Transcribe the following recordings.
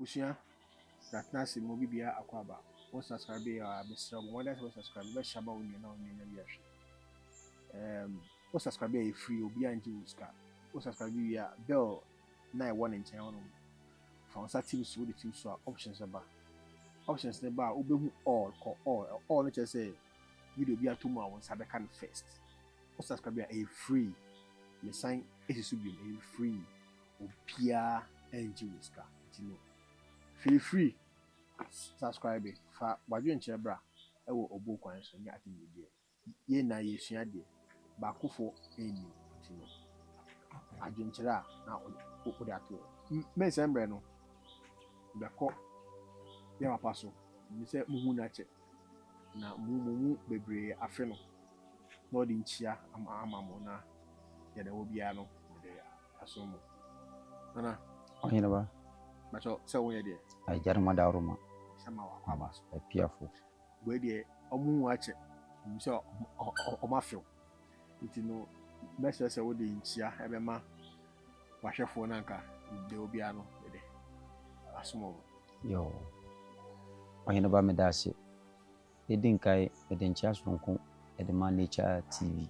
Abusia that nasi mo bibia akwaba. Won subscribe ya Mr. Mo that won subscribe be shaba won na won nya yahwe. Won subscribe ya free obi anji uska. Won subscribe ya bell na one in chen wono. Fa won sa team so the team so options aba. Options ne ba obehu all no say video bi atomo awon sabe kan first. Won subscribe ya free. The sign is be free. Opia anji uska. You know. Feel free subscribe fa wadwe nkyere bra ewo obo kwan so nya ati media ye na yesua de ba kofo eni tino adwe nkyere a na okode ato me sembre no be ko ya papa so mi se muhu na che na mumu bebre afe no no de nchia ama mo na ya de wo bia no de asomo na ohina ba macho se wo ye de ay jarma dawruma sama wa kwaba so e piafo we de omu ache mi se o mafio nti no message se wo de nchia ebe ma wahwefo na nka de obi ano de asomo yo ohina ba me dase edin kai eden chia sonko ede ma nature tv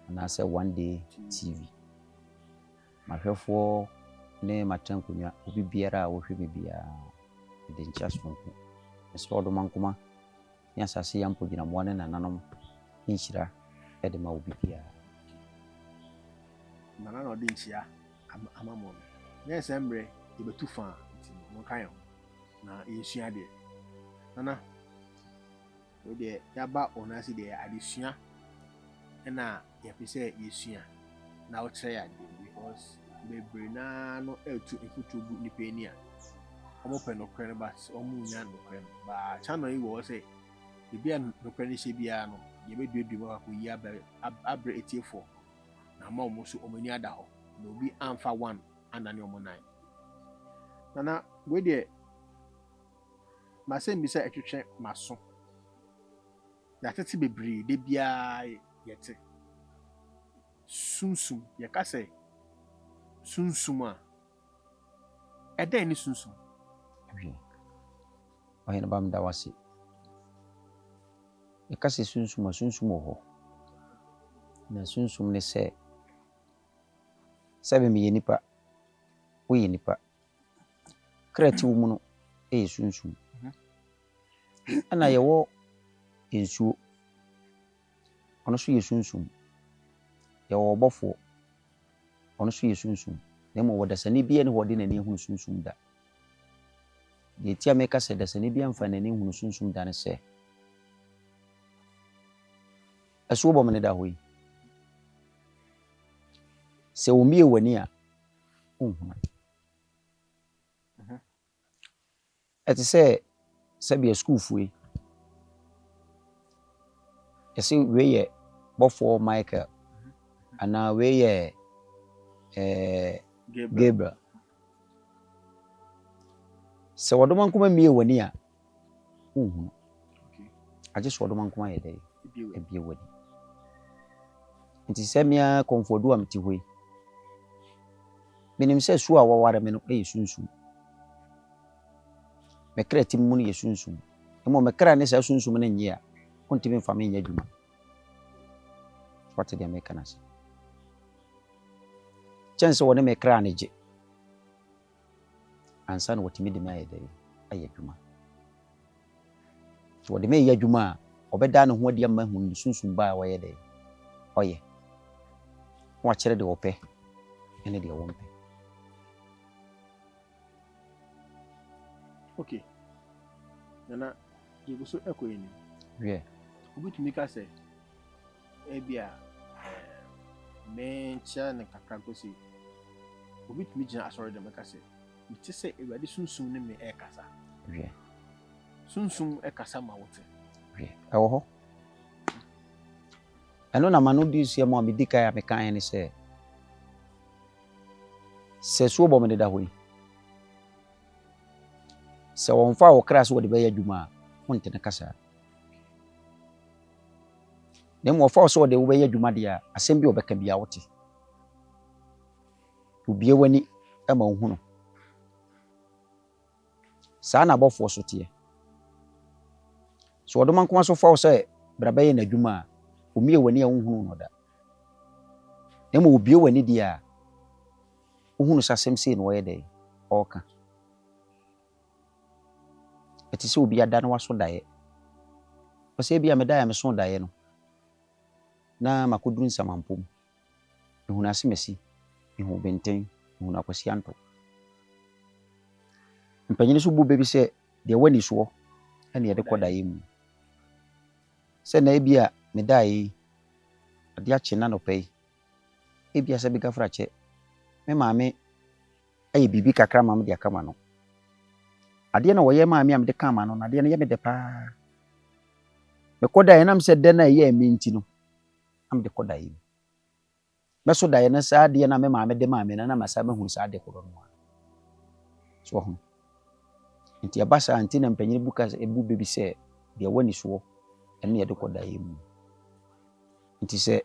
na se one day tv mahwefo ne matankunya obi biara wo hwe bibia ede ncha sonko so do mankoma ya sase yampo gina mo ne nananom inhira ede ma obi biara nana no de nchia amamo ne sembre e betu fa nti no kan na yesua de nana we de yaba onasi de adesua na ya pese yesua na o kire ya de because bebre na no etu efutubu ni penia omo pe no kwere ba omo nya no kwere ba channel yi wo se bibia no kwere she bia no ye be duadu ba ko yi abre etiefo na ma omo so omo ni ada ho na obi amfa 1 anani omo 9 nana we de ma se mi se etwetwe maso ya tete bebre de bia yete sunsum ye ka se sunsuma eden ni sunsum ohina bam dawasi e kasi sunsum ho na sunsum ne se sabe mi yenipa wo yenipa kreti wo mu no e sunsum ana yewo ensuo ono so ye sunsum yewo obofo ono so ye sunsum nemo wodasani bia ne hode nani hu sunsum da de tia meka se dasani bia mfa nani hu sunsum da ne se aso bo mene da hoyi se omie wani a unhu eti se bia school fui yesi we ye bofo Michael ana we ye Gabriel se wodoman kuma mie wani a okay aje wodoman kuma ye dai ebie wani nti se mia komfodu amti hoi minim se su a waware me no e sunsum me kreti mu ne ye sunsum emo me kra ne se sunsum ne nyi a kontimi mfame nya dwuma what the mechanism chance woni me kra ne je ansa no wotimi de me ayede aye dwuma so de me ya dwuma obeda ne ho ade ama hu sunsum ba wa yede oye wa kire de ope ene de wompe okay nana yeguso ekoyeni yeah obutumi ka se ebia mencha ne kakra gosi obutumi gina asori de meka se mti se ewade sunsum ne me ekasa yeah sunsum ekasa ma wote yeah ewo ho eno na manu di sia mo amedika ya meka ene se so bo me da hoyi se won fa wo kra so wo de be ya dwuma wonte ne kasa nemo fa so de wo be ya dwuma de a asem bi obeka bia wote ubie wani ama ohunu saa na abɔfoɔ so teɛ. So ɔdɔm nkoma so fa wo sɛ brabɛyɛ n'adwuma a omie w'ani a wohunu no da. Na mmom obie w'ani deɛ a wohunu sɛ asɛm sei na wɔyɛ dɛ ɔreka. Ɛte sɛ obi ada na waso daeɛ. Ɔsɛ bi a medaeɛ a meso daeɛ no na makɔduru nsamampom. Mehunu asemasi, mehunu benten, mehunu akwasi anto. Mpanyini so bu baabi sɛ deɛ w'ani soɔ ɛne yɛde kɔ daeɛ mu. Sɛ na ebi a medaeɛ yi ade akye na nɔpɛ yi ebi a sɛ bi gafra kyɛ me maame ayɛ biribi kakra ma me de aka ma no. Adeɛ na wɔyɛ maame a mede ka ma no na adeɛ no yɛ me dɛ paa. Mekɔ daeɛ nam sɛ dɛ na ɛyɛ me nti no na mede kɔ daeɛ mu. Mɛso daeɛ no saa adeɛ na me maame de maame na masa mahunu saa adeɛ korɔ no a. So ho. Nti ɛba saa nti na mpanyini bu baabi sɛ deɛ w'ani soɔ ɛne yɛde kɔ daeɛ mu. Nti sɛ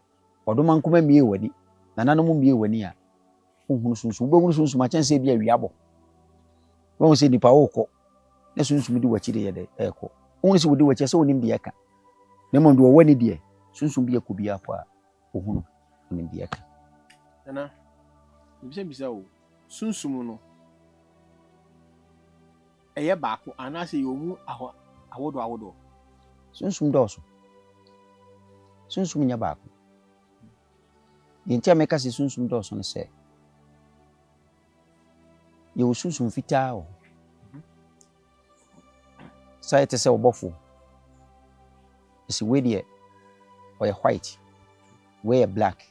ɔdɔm nkoma mie w'ani na nanom mie w'ani a wohunu sunsum. Wobɛhunu sunsum akyɛn sɛ bi awia bɔ. Wohu sɛ nipa wokɔ na sunsum di w'akyi de yɛ dɛ ɛkɔ. Wohunu sɛ wodi w'akyi sɛ wonim deɛ ɛka. Na mmom deɛ w'ani deɛ sunsum bi akɔ bi afɔ a wohunu wonim deɛ ɛka. Nana, bisa wo sunsum no ɛyɛ baako anaasɛ yɛ ɔmu ahodoɔ. Sunsum dɔɔso. Sunsum nyɛ baako. Deɛ nti a meka sɛ sunsum dɔɔso no sɛ yɛwɔ sunsum fitaa wɔ. Saa yɛte sɛ ɔbɔfo. Ɛsɛ wei deɛ ɔyɛ white, wei yɛ black,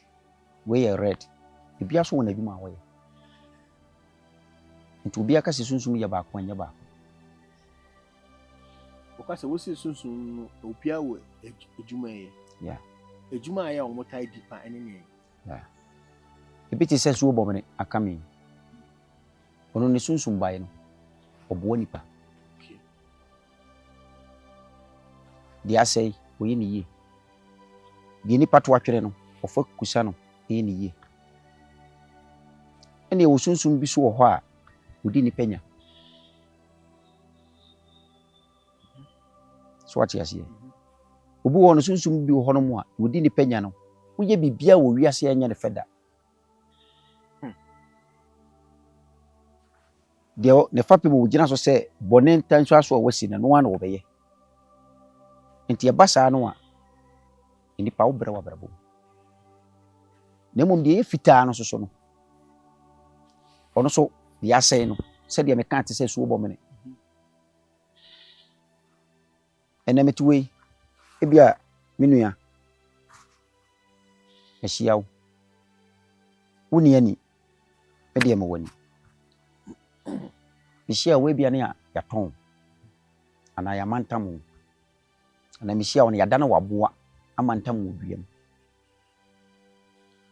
wei yɛ red. Ebi aso wɔ n'adwuma a wɔyɛ. Nti obi aka sɛ sunsum yɛ baako anyɛ baako. Wɔka sɛ wosi sunsum no opia wɔ adwuma yɛ. Yeah. Adwuma a yɛ a wɔn taa di pa ɛne ne. Yeah. Ebi te sɛ suo bɔmene aka me. Ɔno ne sunsum bae no ɔboa nipa. Deɛ asɛe ɔyɛ ne yie. Deɛ nipa to atwere no ɔfa kusa no ɛyɛ ne yie. Ɛne ɛwɔ sunsum bi so wɔ hɔ a ɔdi nipa nya. So ate aseɛ. Obi wɔ no sunsum bi wɔ hɔ no mu a ɔdi nipa nya no woyɛ bibia wɔ wiase anya ne fɛda. Deɛ ne fapem wɔ gyina so sɛ bɔne ntanso aso a wasi no ano wɔbɛyɛ. Nti ɛba saa no a nipa wo brɛ wabrabɔ. Na mmom deɛ yɛ fitaa no so no ɔno so deɛ asɛe no sɛdeɛ meka te sɛ suo bɔmene. Ɛnɛ mete wei ebi a me nua ahyia wo. Wo ni ani ɛdeɛ ma w'ani. Mehyia wo ebia ne a yɛatɔn anaa yɛamantam wo. Na mehyia wo no yɛada no waboa amantam wɔ dua mu.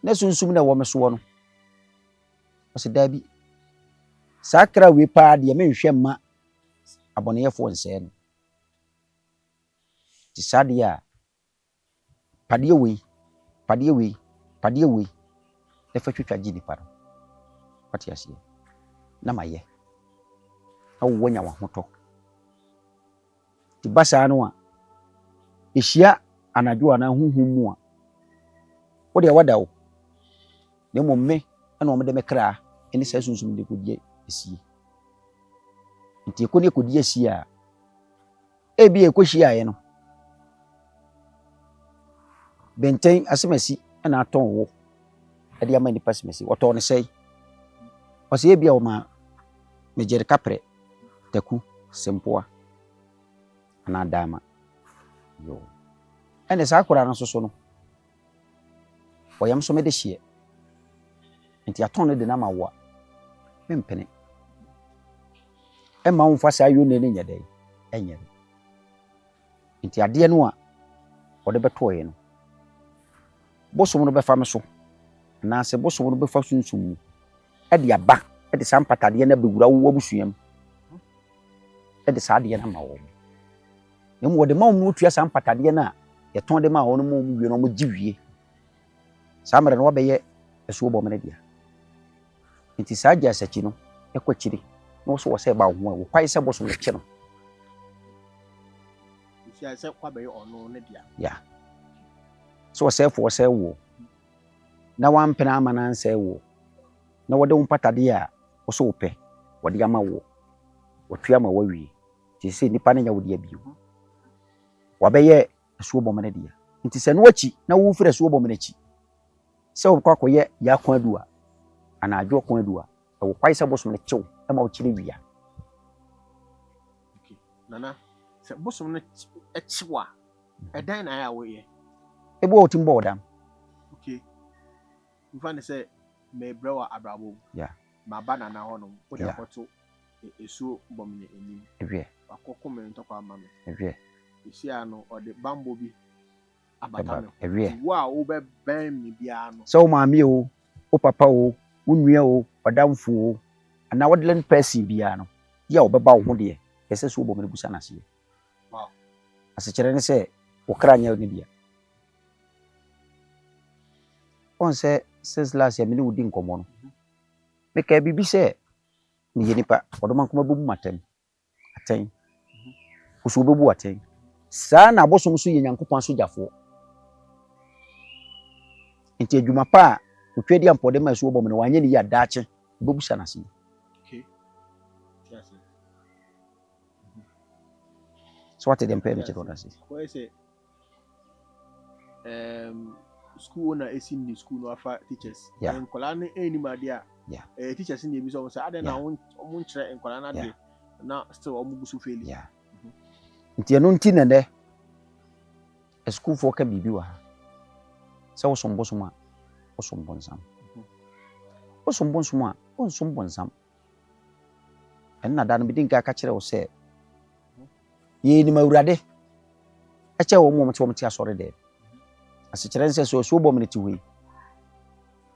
Na sunsum na ɛwɔ me soɔ no ɔsɛ daabi. Saa kra wei paa deɛ menhwɛ mma abɔneyɛfoɔ nsɛe no. Nti saa deɛ a padeɛ wei ɛfa twitwa gye nipa no. Wate aseɛ. Na mayɛ. Na wowɔ nya wahotɔ. Nti ba saa no a ɛhyia anadwo anaa honhom mu a wodeɛ wada wo. Na mmom me ɛna ɔmde me kra ɛne saa sunsum de kɔdi asie. Nti ɛkɔ ne kɔdi asie a ebi ɛkɔhyiaeɛ no bɛntɛn asemasi ɛna atɔn wo ɛde ama nipa asemasi ɔtɔn ne sɛe. Ɔsɛ ebi a ɔma megyere kaprɛ taku sempoa anaa dama. Yo. Ɛne saa akora no so no ɔyam so mede hyeɛ. Nti atɔn no de na ma wo a mempene. Ɛma wo mfa saa yone ne nyɛ dɛ ɛnyɛ. Nti adeɛ no a ɔde bɛtɔɔɛ no bosom no bɛfa me so anaasɛ bosom no bɛfa sunsum mu ɛde aba ɛde saa mpatadeɛ no bɛwura wo abusua mu ɛde saa adeɛ no ma wo. Na mu wɔde ma wo no tua saa mpatadeɛ no a yɛtɔn de ma wo no ma wo wie no mo gye wie. Saa mmerɛ no wabɛyɛ asuo bɔmene dia. Nti saa gya asakyi no ɛkɔ kyiri no so say ba wo kwai say bosom le che no sia say kwa be ono ne dia ya so say for say wo na wan pena amana say wo na wode umpatade a wo so pe wode ama wo wotua ma wawie ti se nipa na nya wode abio wabeye asuo bom ne dia nti se no achi na wo fira asuo bom ne achi se wo kwa koye ya kwa adua ana adwo kwa adua wo kwai say bosom le chew e ma wo chire wia okay nana se bosom ne echiwa edan na ya wo ye ebo o timbo odam okay mfane se me brewa abrabo yeah ma bana na hono wo de akoto esuo bom ne enim ewie akoko me ntokwa ama me ewie isia no ode bambo bi abata me ewie wo a wo be ben mi bia no so maami o o papa o unua o odamfo o ana wodlen person bia no ya obeba wo ho de yese so bom ne busa na se wow asechere ne se wo kra nya ne bia on se since last year me ni wudi nkomo no me ka bibi se ni yenipa odoman kuma bubu matem aten usu bubu aten saa na abosom so ye nyankopon so jafo nti adwuma pa otwedi ampode ma so bom ne wanye ne ya daache bubu sana se okay yes so what dem pay me chedo na se ko say school na esi ni school no afa teachers enkola ne enima dia teachers ni ebi so say ade na omo nkyere enkola na de na still omo busu fail nti eno nti ne de school for ka bibi wa se wo sombo soma wo sombo nsam wo sombo soma wo sombo nsam enna da no bidin ka kire wo se ye ni mawurade acha wo mo mti asore de asechere nse so bom ne ti hui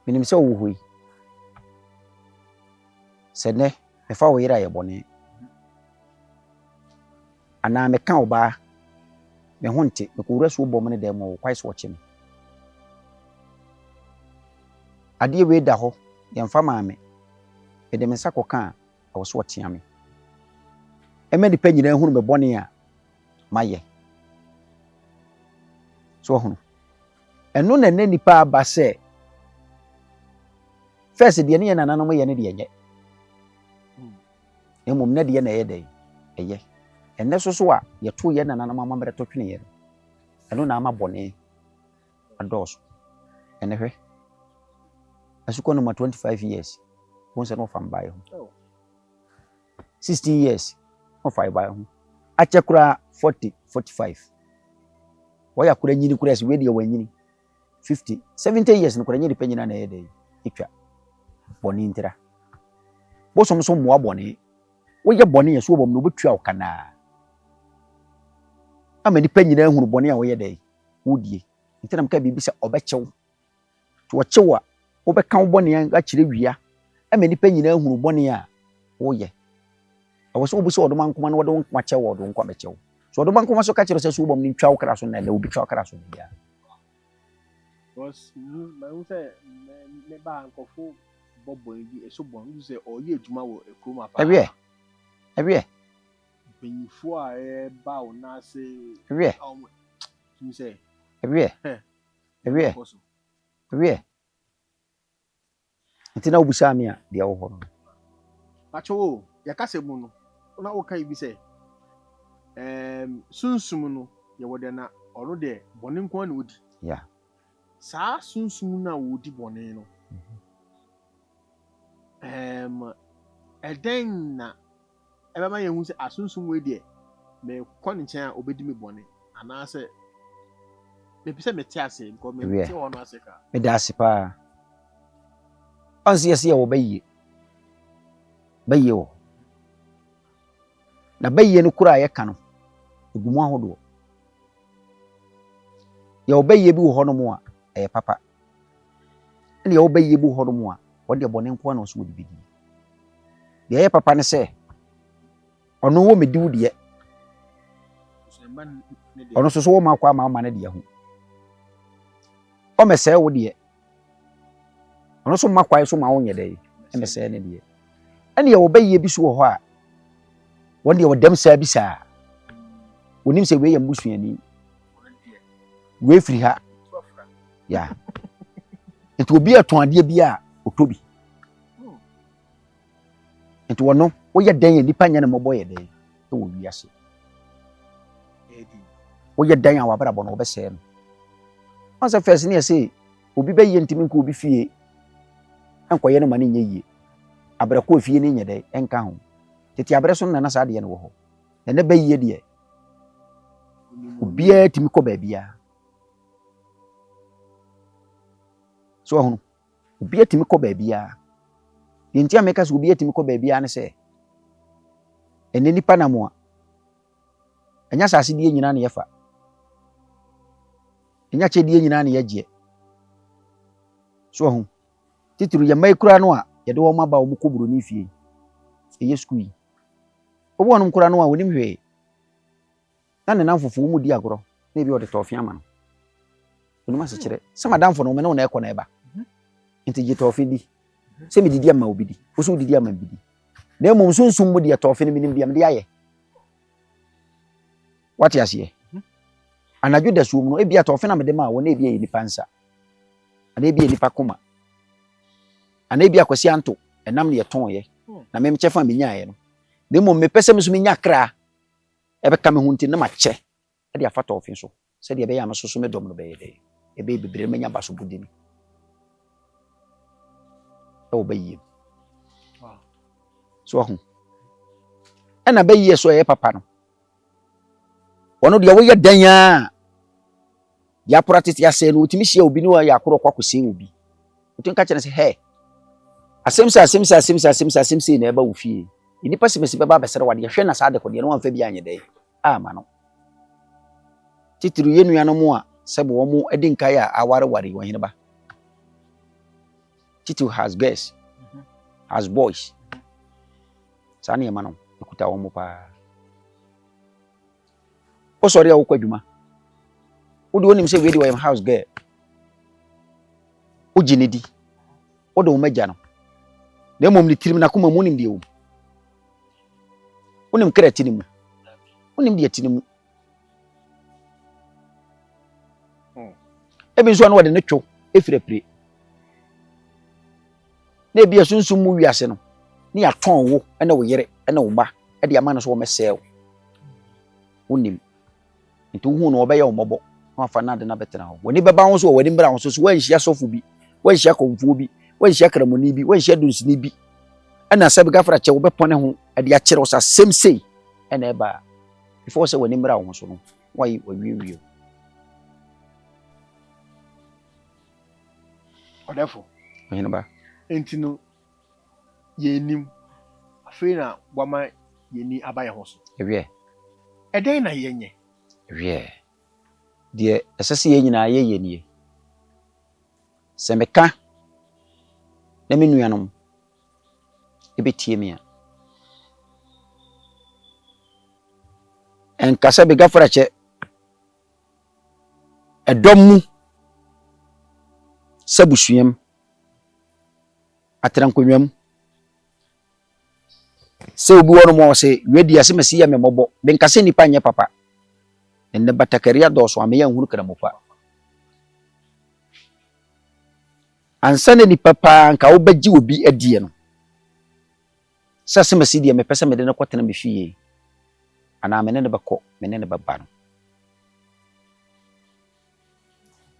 minim se wo hui se ne me fa wo yira ye bone ana me kan oba me honte me ko raso bom ne de mo kwai so chim ade we da ho ye mfa maame e de me sako kan wo so tia me e me di pa nyina hunu me bone a maye so hunu eno na ne nipa ba se first de ne ye nana no mo ye ne de ye emom ne de na ye de eye enne so a ye to ye nana no mama mere to twene ye eno na ama bone ados ene hwe asuko no 25 years won se no fam bai ho 16 years no fai bai ho achekura 40 45 waya kura nyini kura se we de wanyini 50 70 years no kura nyini panyina na ye de itwa bone ntira bo so mo abone wo ye bone ye so bom no obetwa okana amani panyina hunu bone a wo ye de wodie ntina mka bibi se obechew to wo chewa wo be kan bone a kire wia amani panyina hunu bone a wo ye awo so obu se odoman kuma no wo de nkwa chewa odo nkwa bechew so odoman kuma so ka kire se so bom ni twa okra so na de obi twa okra so bia was my say me ba nkofo bobo bi eso bon you say oye adwuma wo ekroma pa ewie benifo a ba o na say ewie you say ewie ntina obusa me a de wo ho no pacho ya kase mu no na wo kan bi say sunsum no ye wode na ono de bone nko na odi saa sunsum na wodi bone no eden na ebe ma yehu se asunsum we de me koni nchen a obedi me bone ana se me pese me tiase because me ti wono aseka me da asipa onsi yesi ye wo bayi wo na bayi no kura ye ka no egumu ahodo ye wo bayi bi wo hono mo a papa ene ye wo bayi bi wo hono mo a wo de bone nko na so wo bidi ye papa ne se ono wo medi wo de ono so wo ma kwa ma ne de ho o mesɛ wo de ono so ma kwa so ma wo nye de e mesɛ ne de ɛne yɛwɔ bɛyie bi so wɔ hɔ a wɔn deɛ wɔdam saa bi saa wonim sɛ wei yɛ mbusuani wei firi ha ya nti obi ɛtɔn adeɛ bi a ɔtɔ bi nti wɔno woyɛ dan yɛ nipa nyɛ ne mmɔbɔ yɛ dan ɛwɔ wiase woyɛ dan a wabrabɔ no wɔbɛsɛe no ɔn sɛ first ne yɛ sɛ obi bɛyie ntimi nkɔ obi fie ɛnkɔyɛ no ma ne nyɛ yie abrɛkɔ fie ne nyɛ dɛ ɛnka ho tete abrɛ so no na saa deɛ no wɔ hɔ ɛnɛ bɛyie deɛ obiara timi kɔ baabiara so ɔhono obiara timi kɔ baabiara deɛ nti a meka sɛ obiara timi kɔ baabiara ne sɛ ɛnɛ nipa nam a ɛnyɛ asase deɛ nyinaa ne yɛfa ɛnyɛ kyɛdeɛ nyinaa ne yɛgyeɛ so ɔho titiri yɛ mmaa kura no a yɛde wɔn aba wɔn kɔ buroni fie ɛyɛ sukuu yi obi wɔn kura no a wɔnim hwee na ne nan fufuo mu di agorɔ na ebi ɔde tɔɔfe ama no onum asekyerɛ sɛ madamfo no wɔn na ɛkɔ na ɛba nti gye tɔɔfe di sɛ mi didi ama obi di woso didi ama bi di na emu nsonsom mu deɛ tɔɔfe no minim deɛ mede ayɛ wate aseɛ anadwo da suom no ebi atɔɔfe na mede ma wɔn ebi yɛ nipa nsa ana ebi yɛ nipa koma ana ebi akwasi anto ɛnam ne yɛtɔn yɛ na mem kyɛfa me nyaayɛ no na emu mepɛ sɛ me so me nya kra ɛbɛka me ho nti na ma kyɛ ɛde afa tɔɔfe so sɛ deɛ ɛbɛyɛ amasoso me dɔm no bɛyɛ dɛ ɛbɛyɛ bebree menya ba so budi no ɛwɔ bɛyie so ɔho ɛna bɛyie so ɛyɛ papa no wɔno deɛ woyɛ dan a deɛ apora tete asɛ no wotumi hyia obi ne wɔyɛ akorɔ kɔ akɔsɛe obi wotumi ka kyerɛ sɛ hɛ asɛm sɛ na ɛba wo fie nipa simesi bɛba abɛsɛre wadeɛ hwɛ na saa de kɔdeɛ no wamfa bi anyɛ dɛ ama no titiri yɛ nuanom a sɛ bo wɔn adi nkae a awareware wɔn hene ba titiri has girls has boys saa ne ɛma no ekuta wɔn paa osɔre a wokɔ adwuma wode wonim sɛ wei de wɔyɛ house girl wogye ne di wode wo magya no na mmom ne tirim na koma mu nim deɛ wo wonim kra ti ne mu wonim deɛ ti ne mu ebi nso a no wɔde ne two efirapire na ebi asunsun mu wiase no ne yɛatɔn wo ɛna wo yere ɛna wo ba ɛde ama no so wɔmɛsɛe wo wonim nti wohu no wɔbɛyɛ wo mmɔbɔ na wafa no ade no bɛtena hɔ w'ani bɛba ho so wɔ w'ani mbra ho so so woanhyia sɔfo bi woanhyia kɔmfoɔ bi woanhyia kramoni bi woanhyia dunsini bi ɛna sɛ bɛgafra kyɛ wobɛpɔne ho ɛde akyerɛ wo sa asɛm sei ɛna ɛba before sɛ w'ani mbra ho so no wayi wawiewie ɔdɛfo ɔhene ba enti no yɛnim afei na wama yɛni aba yɛ ho so ɛwiɛ ɛdɛn na yɛnyɛ ɛwiɛ deɛ ɛsɛ sɛ yɛn nyinaa yɛyɛ nie sɛ meka na me nuanom ɛbɛtie me a ɛnkasa bɛgafra kyɛ ɛdɔm mu sɛ busuam atrankonnwam sɛ obi wɔ no ma sɛ wedi ase masi ya me mmɔbɔ benkasa nipa nyɛ papa enne batakaria dɔɔso ameya nhuru kramopa ansa na nipa pa nka wobɛgye obi adie no sɛ sɛ masi deɛ mepɛ sɛ mede no kɔtena me fie anaa mene ne bɛkɔ mene ne bɛba no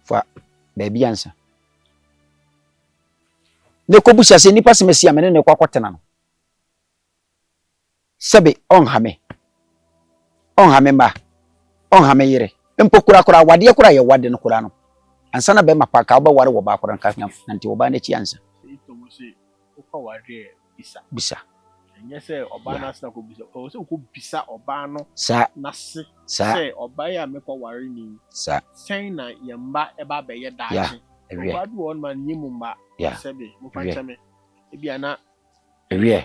fa baabi ansa ne kɔbusa sɛ nipa sɛ masi amene ne kɔ akɔtena no sɛbe ɔnhame ma ɔnhame yere mpo kura wadeɛ kura yɛ wade no kura no ansa na bɛma pa ka wobɛware wɔ ba kora nka nante wɔ ba na chi ansa bisa nyɛ sɛ ɔbaa no asena kɔ bisa ɔwɔ sɛ wokɔ bisa ɔbaa no sa nase sa sɛ ɔbaa yɛ a mekɔ ware ni sa sɛn na yɛmba ɛba bɛyɛ daakye ɔbaa bi wɔ no ma nyɛ mu mba sɛbe mofa nkyɛ me ebia na ɛwiɛ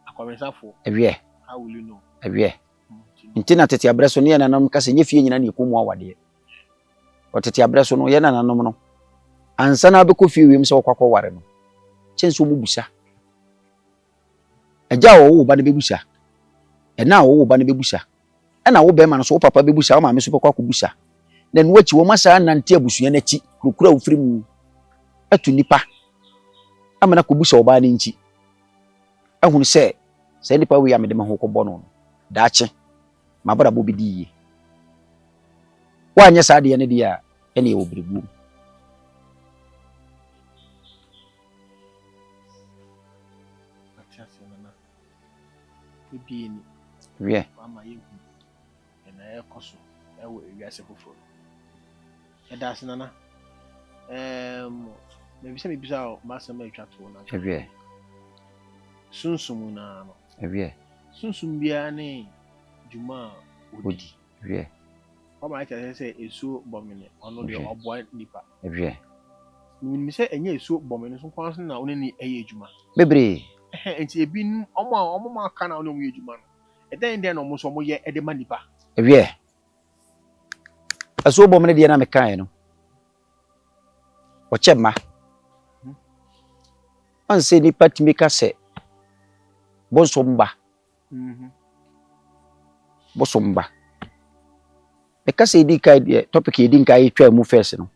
akɔmensafo ɛwiɛ how will you know ɛwiɛ nti na tete abrɛ so ne yɛ nanam ka sɛ nyɛ fie nyina ne yɛkɔ mu awadeɛ ɔtete abrɛ so no yɛ nananom no ansa na bɛkɔ fie wiem sɛ wɔkɔ akɔware no kyɛn sɛ ɔmu busa Agya wo wo ba ne bebusa. Na wo ba ne bebusa. Na wo be ma no so wo papa bebusa, wo ma me so pekwa kobusa. Na no wachi wo masa nante abusua na chi, kurukura wo firi mu. Atu nipa. Amana kobusa wo ba ne nchi. Ahunu se nipa we ya me de me ho kobɔ no. Daache. Mabara bo bidi. Wa anya sa de ne dia, ene ye wo brebu. Wie. Mama yehu. Na ekoso ewo ewiase foforo. Edase nana. Maybe say me bisa masama etwa to na. Wie. Sunsum na no. Wie. Sunsum bia ne juma odi. Wie. Mama ita say esu bomene ono de oboa nipa. Wie. Ni say enye esu bomene so kwanso na oni ni eye ejuma. Bebre. Enti ebi omo ma aka na oni omo ejuma no. Eden den no mo so mo ye ede ma nipa. Wie. Aso bomene de na me kan no. Ochema. Anse nipa timika se bonsomba. Bosomba. Eka se di kai de topic e di kai twa mu first no.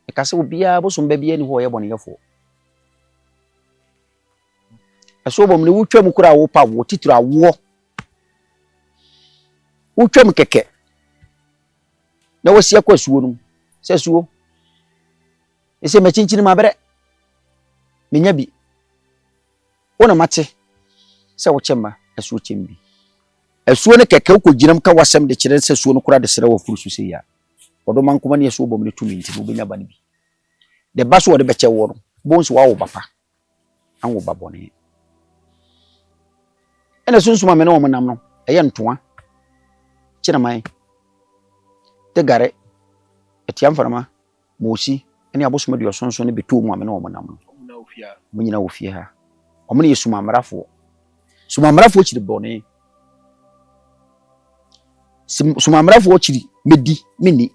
Eka se obia bosomba bia ni ho ye bone yefo. Aso bomene wu twa mu kura wo pa wo titira wo. Wu twa mu keke. Na wasi akwa suwo no. Se suwo. Ese machinchini mabere. Menya bi. Wona mate. Se wo chema asuo chembi. Asuo ne keke ko ginam ka wasem de kire se suo no kura de sere wo furu so ya. Odo man kuma ne asuo bom ne tumi nti no benya bane bi. De baso wo de beche wo no. Bon so wa wo bapa. An wo babone. Ena sunsuma me ne wo nam no. Eye ntoa. Kina mai. Te gare. Etiam farama. Mosi. Ene abosoma de osonso ne betu mu amene wo nam no. Mu nyina wo fie ha. Omo ne yesuma amrafo. Suma amrafo chiri bone. Suma amrafo chiri medi mini.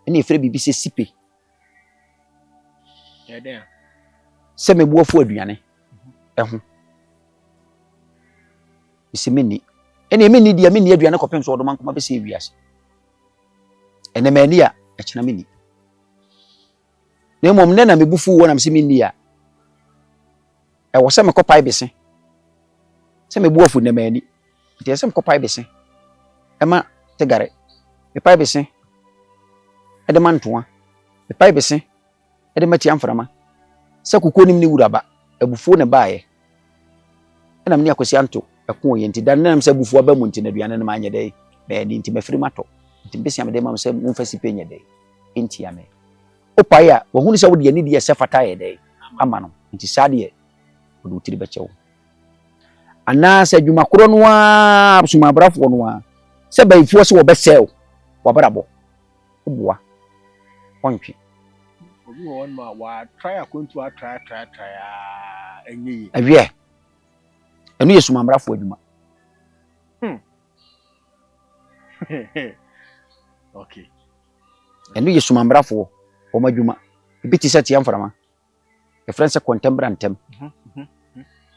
Ene efre bibi se sipe. Yede. Se mebuafo aduane. Eho. Ise mini. Ene mini dia mini aduane kopem so odoman kuma be se ewiase. Ene mani a echina mini. Ne mom ne na mebufu wo na me se mini a. E wo se me kopai bese. Se mebuafu ne mani. Nti se me kopai bese. Ema tegare. Me pai bese. E de mantoa. Me pai bese. E de mati amframa. Se kukonim ni wuraba. Ebufu ne baaye. E na me ni akosi anto. Eko ye nti dan nam se bufu aba mu nti na duane na manye dai. Be ni nti mefiri mato. Nti besi am de mam se mumfa sipe nye dai. Nti ya me. Opa ya, wohunu se wodi ani de se fata ye dai. Ama no. Nti sade ye. Wodi utiri beche wo. Ana se dwuma koro no a suma abrafo no a. Se baifuo se wo besel. Wo barabo. Oboa. Ontwe. Obi won ma wa try akontu a try enyi. Awie. Enu yesuma abrafo adwuma. Okay. Enu yesuma abrafo o madwuma. Ebiti seti amframa. E friends contemporantem.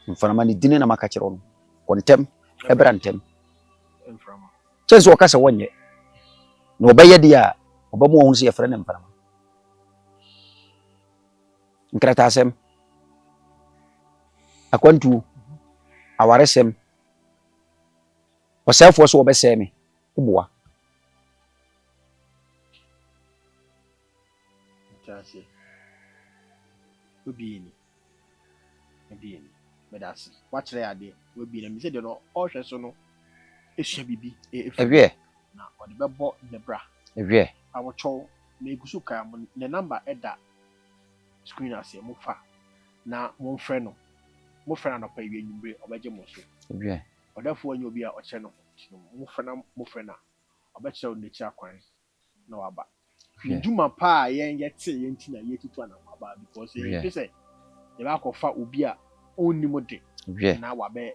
Mframa ni dine na makachiro no. Contem ebrantem. Mframa. Chenzo wakasa wonye. Na obaye dia obamu wo nse ye frene mframa. Nkrata asem. Akwantu awaresem. Wasafo so obeseme. Uboa. Chance. Obi ni. Medasi. Watch there ade. Obi na mi se de no o hwe so no. Ehia bibi Ewie. Na odi bebo ne bra. Ewie. Awocho na egusu kan mo ne number eda screen ase mo fa. Na mo mfre no. Mo fra no pa ewie nyumbre obeje mo so. Ewie. Odafo anyo bi a oche no. Mo fra na obeche o nechi akwan na waba. Nduma pa yen yete yenti na yetutu na waba because e say ye ba kofa obi a onimo de na wabe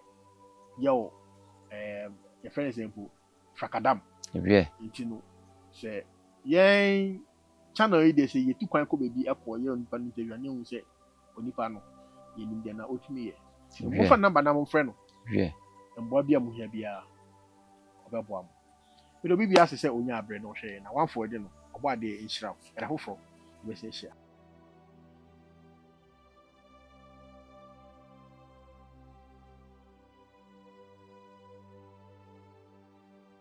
yo your friend example frakadam nti no se yen channel yi de se yetu kwan ko bebi ekọ ye onipa no interview anye hu se onipa no ye nim de na otumi ye mo fa number na mo friend no hwɛ mboa bi a mo hia biara ɔbɛboa mo mede obi bi ase sɛ onya abrɛ no hwɛ na wanfo ɔde no ɔbɔ ade nhyira wo ɛda foforɔ wobɛsɛ hyia